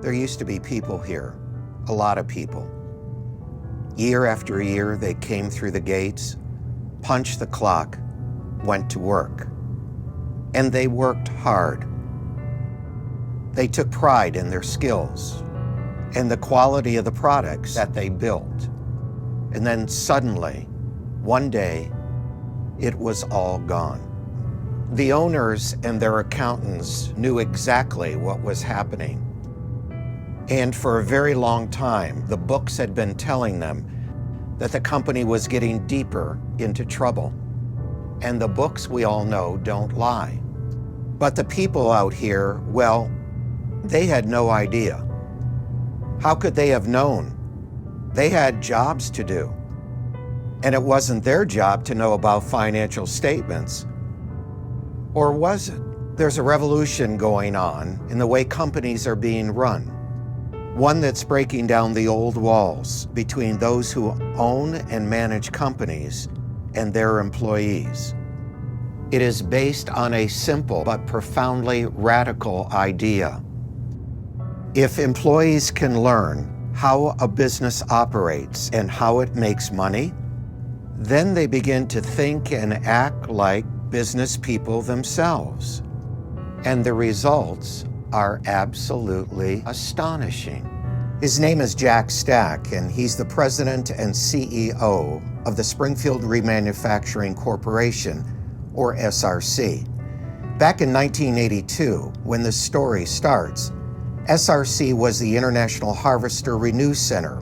There used to be people here, a lot of people. Year after year, they came through the gates, punched the clock, went to work. And they worked hard. They took pride in their skills and the quality of the products that they built. And then suddenly, one day, it was all gone. The owners and their accountants knew exactly what was happening. And for a very long time, the books had been telling them that the company was getting deeper into trouble. And the books, we all know, don't lie. But the people out here, well, they had no idea. How could they have known? They had jobs to do. And it wasn't their job to know about financial statements. Or was it? There's a revolution going on in the way companies are being run. One that's breaking down the old walls between those who own and manage companies and their employees. It is based on a simple but profoundly radical idea. If employees can learn how a business operates and how it makes money, then they begin to think and act like business people themselves. And the results are absolutely astonishing. His name is Jack Stack, and he's the president and CEO of the Springfield Remanufacturing Corporation, or SRC. Back in 1982, when this story starts, SRC was the International Harvester Renew Center,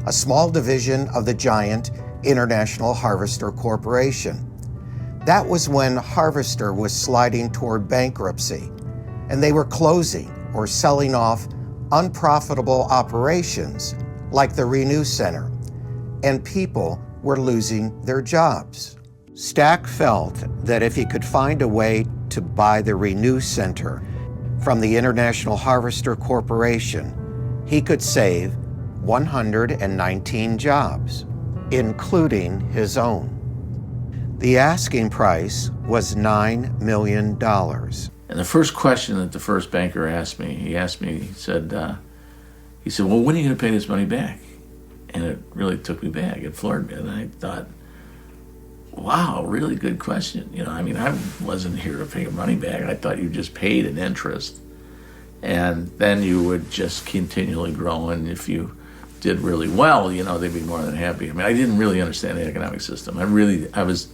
a small division of the giant International Harvester Corporation. That was when Harvester was sliding toward bankruptcy, and they were closing or selling off unprofitable operations like the Renew Center, and people were losing their jobs. Stack felt that if he could find a way to buy the Renew Center from the International Harvester Corporation, he could save 119 jobs, including his own. The asking price was $9 million. And the first question that the first banker asked me, he said, well, when are you going to pay this money back? And it really took me back. It floored me. And I thought, wow, really good question. I wasn't here to pay your money back. I thought you just paid an interest. And then you would just continually grow. And if you did really well, they'd be more than happy. I didn't really understand the economic system. I was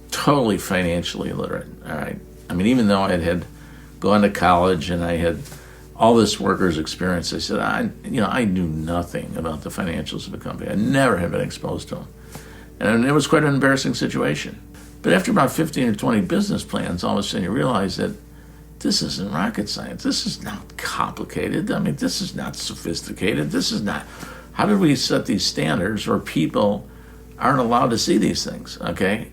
totally financially illiterate, all right? Even though I had gone to college and I had all this workers' experience, I said, I knew nothing about the financials of a company. I never had been exposed to them. And it was quite an embarrassing situation. But after about 15 or 20 business plans, all of a sudden you realize that this isn't rocket science. This is not complicated. This is not sophisticated. This is not... How did we set these standards where people aren't allowed to see these things, okay?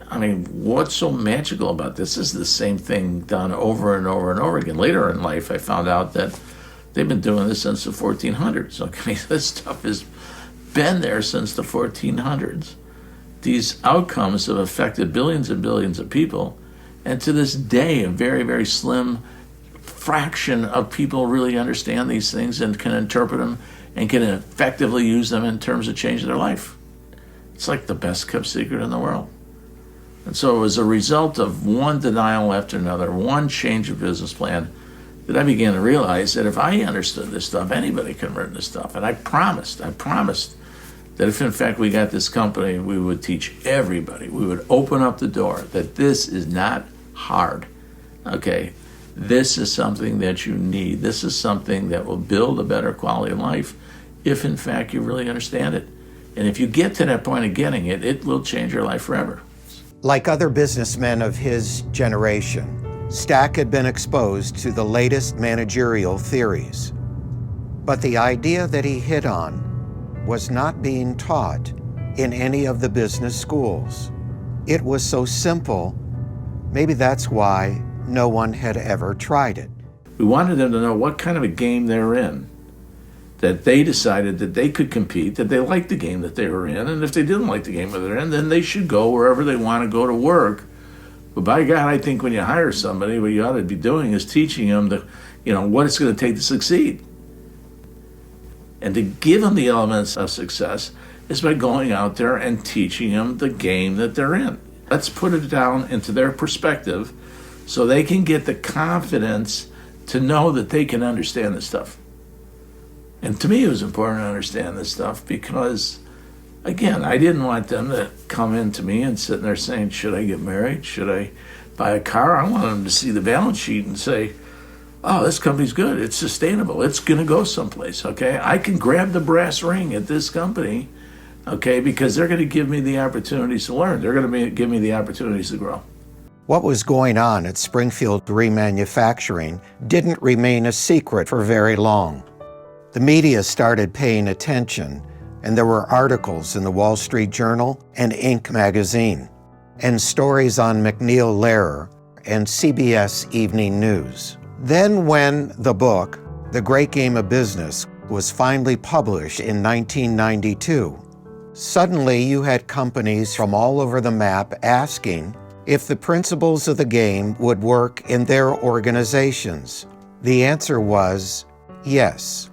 What's so magical about this? This is the same thing done over and over and over again. Later in life, I found out that they've been doing this since the 1400s, okay? This stuff has been there since the 1400s. These outcomes have affected billions and billions of people, and to this day, a very, very slim fraction of people really understand these things and can interpret them and can effectively use them in terms of changing their life. It's like the best kept secret in the world. And so it was a result of one denial after another, one change of business plan, that I began to realize that if I understood this stuff, anybody can learn this stuff. And I promised that if in fact we got this company, we would teach everybody. We would open up the door that this is not hard, okay? This is something that you need. This is something that will build a better quality of life if in fact you really understand it. And if you get to that point of getting it, it will change your life forever. Like other businessmen of his generation, Stack had been exposed to the latest managerial theories. But the idea that he hit on was not being taught in any of the business schools. It was so simple, maybe that's why no one had ever tried it. We wanted them to know what kind of a game they're in, that they decided that they could compete, that they liked the game that they were in, and if they didn't like the game that they're in, then they should go wherever they want to go to work. But by God, I think when you hire somebody, what you ought to be doing is teaching them what it's going to take to succeed. And to give them the elements of success is by going out there and teaching them the game that they're in. Let's put it down into their perspective so they can get the confidence to know that they can understand this stuff. And to me, it was important to understand this stuff because, again, I didn't want them to come into me and sit there saying, should I get married? Should I buy a car? I wanted them to see the balance sheet and say, oh, this company's good. It's sustainable. It's going to go someplace, okay? I can grab the brass ring at this company, okay, because they're going to give me the opportunities to learn. They're going to give me the opportunities to grow. What was going on at Springfield Remanufacturing didn't remain a secret for very long. The media started paying attention, and there were articles in the Wall Street Journal and Inc. magazine, and stories on McNeil Lehrer and CBS Evening News. Then when the book, The Great Game of Business, was finally published in 1992, suddenly you had companies from all over the map asking if the principles of the game would work in their organizations. The answer was yes.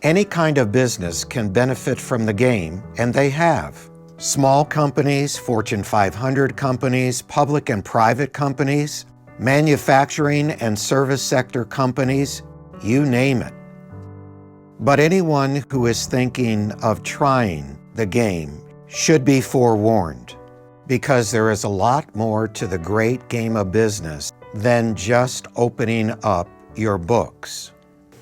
Any kind of business can benefit from the game, and they have. Small companies, Fortune 500 companies, public and private companies, manufacturing and service sector companies, you name it. But anyone who is thinking of trying the game should be forewarned, because there is a lot more to the great game of business than just opening up your books.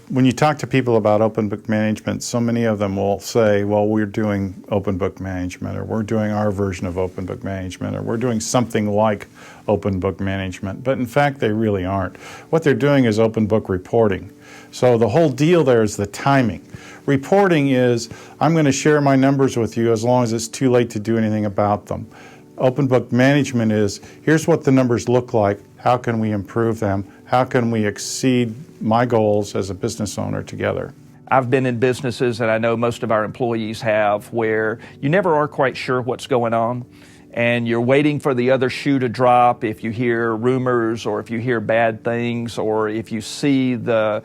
When you talk to people about open book management, so many of them will say, well, we're doing open book management, or we're doing our version of open book management, or we're doing something like open book management. But in fact, they really aren't. What they're doing is open book reporting. So the whole deal there is the timing. Reporting is, I'm going to share my numbers with you as long as it's too late to do anything about them. Open book management is, here's what the numbers look like, how can we improve them, how can we exceed my goals as a business owner together. I've been in businesses, and I know most of our employees have, where you never are quite sure what's going on, and you're waiting for the other shoe to drop if you hear rumors, or if you hear bad things, or if you see the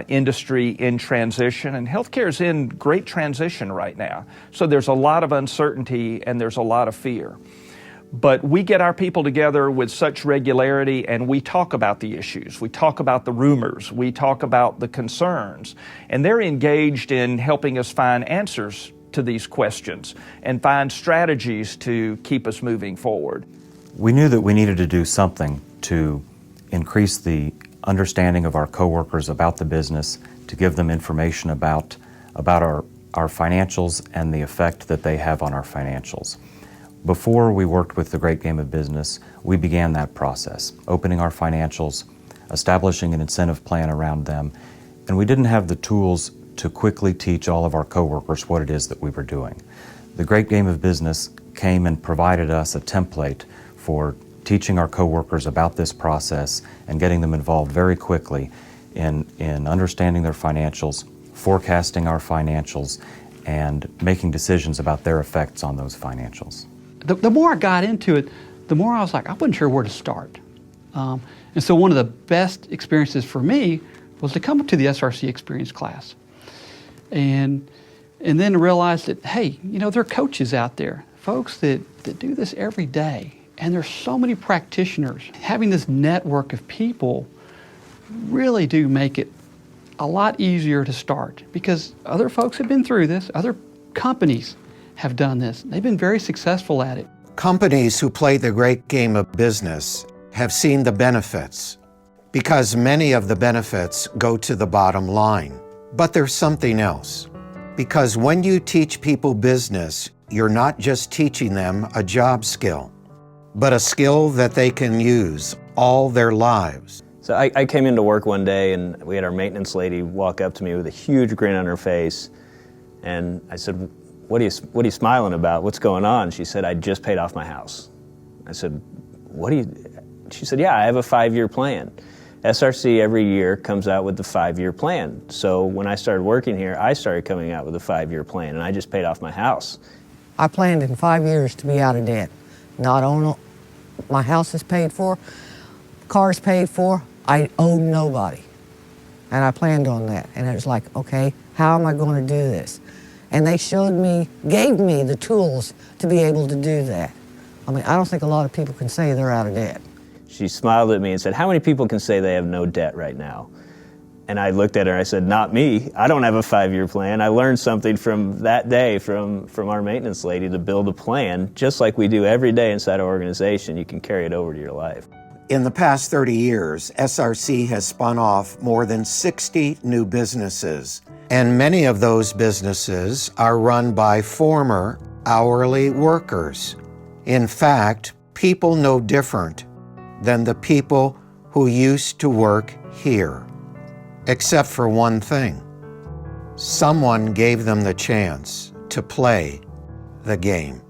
industry in transition. And healthcare is in great transition right now. So there's a lot of uncertainty and there's a lot of fear. But we get our people together with such regularity, and we talk about the issues. We talk about the rumors. We talk about the concerns. And they're engaged in helping us find answers to these questions and find strategies to keep us moving forward. We knew that we needed to do something to increase the understanding of our coworkers about the business, to give them information about our financials and the effect that they have on our financials. Before we worked with the Great Game of Business, we began that process, opening our financials, establishing an incentive plan around them, and we didn't have the tools to quickly teach all of our coworkers what it is that we were doing. The Great Game of Business came and provided us a template for teaching our coworkers about this process and getting them involved very quickly in understanding their financials, forecasting our financials, and making decisions about their effects on those financials. The more I got into it, the more I was like, I wasn't sure where to start. And so one of the best experiences for me was to come to the SRC Experience class. And then realize that, hey, you know, there are coaches out there, folks that do this every day. And there's so many practitioners. Having this network of people really do make it a lot easier to start, because other folks have been through this, other companies have done this. They've been very successful at it. Companies who play the great game of business have seen the benefits, because many of the benefits go to the bottom line. But there's something else, because when you teach people business, you're not just teaching them a job skill, but a skill that they can use all their lives. So I came into work one day, and we had our maintenance lady walk up to me with a huge grin on her face, and I said, what are you smiling about? What's going on? She said, I just paid off my house. I said, she said, yeah, I have a 5-year plan. SRC every year comes out with the 5-year plan. So when I started working here, I started coming out with a 5-year plan, and I just paid off my house. I planned in 5 years to be out of debt. Not only my house is paid for, car's paid for, I owe nobody. And I planned on that. And it was like, okay, how am I going to do this? And they gave me the tools to be able to do that. I mean, I don't think a lot of people can say they're out of debt. She smiled at me and said, how many people can say they have no debt right now? And I looked at her and I said, not me. I don't have a 5-year plan. I learned something from that day from our maintenance lady to build a plan, just like we do every day inside our organization. You can carry it over to your life. In the past 30 years, SRC has spun off more than 60 new businesses, and many of those businesses are run by former hourly workers. In fact, people no different than the people who used to work here, except for one thing. Someone gave them the chance to play the game.